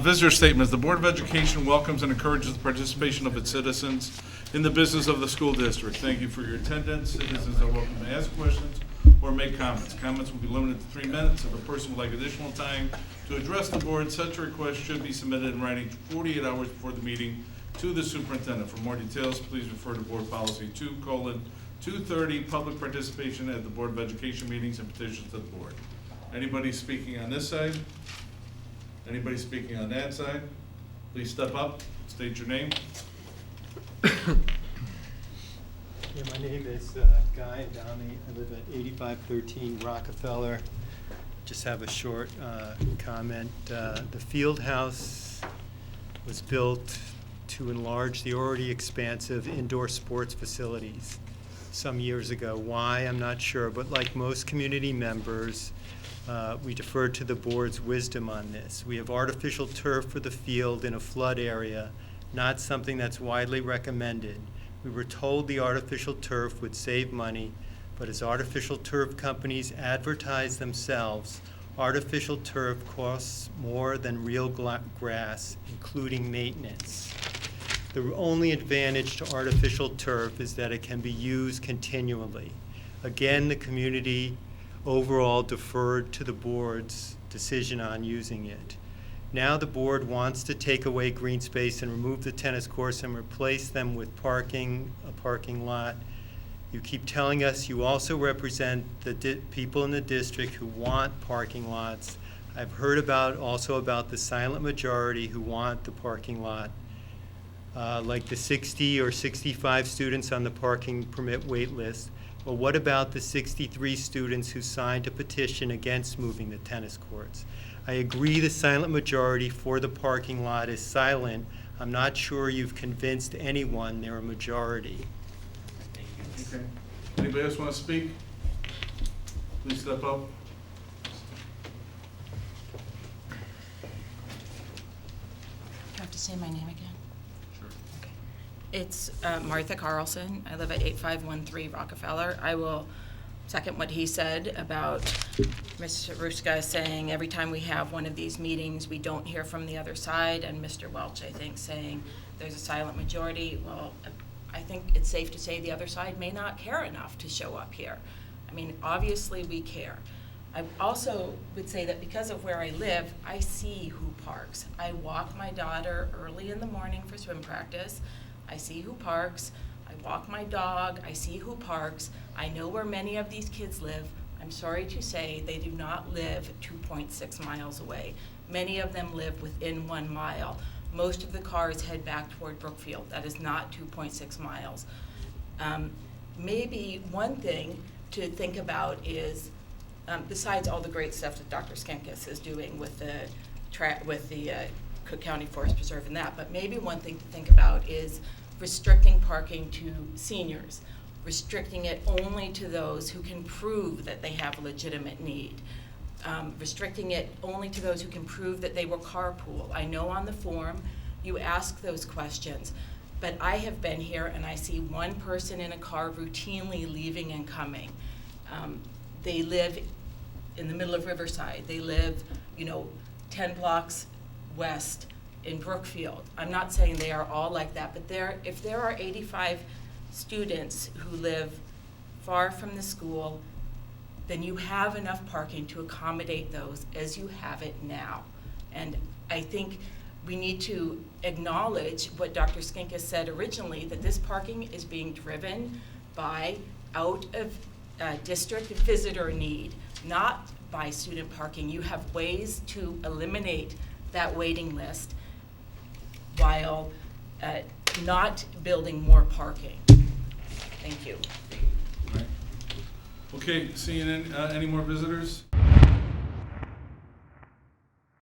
Visitor statements. The Board of Education welcomes and encourages the participation of its citizens in the business of the school district. Thank you for your attendance. Citizens are welcome to ask questions or make comments. Comments will be limited to 3 minutes. If a person would like additional time to address the board, such a request should be submitted in writing 48 hours before the meeting to the superintendent. For more details, please refer to Board Policy 2:230, public participation at the Board of Education meetings and petitions to the board. Anybody speaking on this side? Anybody speaking on that side? Please step up, state your name. Yeah, my name is Guy Adami. I live at 8513 Rockefeller. Just have a short comment. The field house was built to enlarge the already expansive indoor sports facilities some years ago. Why, I'm not sure, but like most community members, we deferred to the board's wisdom on this. We have artificial turf for the field in a flood area, not something that's widely recommended. We were told the artificial turf would save money, but as artificial turf companies advertise themselves, artificial turf costs more than real grass, including maintenance. The only advantage to artificial turf is that it can be used continually. Again, the community overall deferred to the board's decision on using it. Now the board wants to take away green space and remove the tennis courts and replace them with a parking lot. You keep telling us you also represent the people in the district who want parking lots. I've heard also about the silent majority who want the parking lot, like the 60 or 65 students on the parking permit wait list. Well, what about the 63 students who signed a petition against moving the tennis courts? I agree the silent majority for the parking lot is silent. I'm not sure you've convinced anyone they're a majority. Okay. Anybody else want to speak? Please step up. Do I have to say my name again? Sure. Okay. It's Martha Carlson. I live at 8513 Rockefeller. I will second what he said about Mr. Ruska saying every time we have one of these meetings, we don't hear from the other side, and Mr. Welch, I think, saying there's a silent majority. Well, I think it's safe to say the other side may not care enough to show up here. I mean, obviously we care. I also would say that because of where I live, I see who parks. I walk my daughter early in the morning for swim practice. I see who parks. I walk my dog. I see who parks. I know where many of these kids live. I'm sorry to say they do not live 2.6 miles away. Many of them live within 1 mile. Most of the cars head back toward Brookfield. That is not 2.6 miles. Maybe one thing to think about is, besides all the great stuff that Dr. Skinkis is doing with the Cook County Forest Preserve and that, but maybe one thing to think about is restricting parking to seniors, restricting it only to those who can prove that they have a legitimate need, restricting it only to those who can prove that they will carpool. I know on the form you ask those questions, but I have been here and I see one person in a car routinely leaving and coming. They live in the middle of Riverside. They live, 10 blocks west in Brookfield. I'm not saying they are all like that, but if there are 85 students who live far from the school, then you have enough parking to accommodate those as you have it now. And I think we need to acknowledge what Dr. Skinkis said originally, that this parking is being driven by out of district visitor need, not by student parking. You have ways to eliminate that waiting list while not building more parking. Thank you. All right. Okay, seeing any more visitors?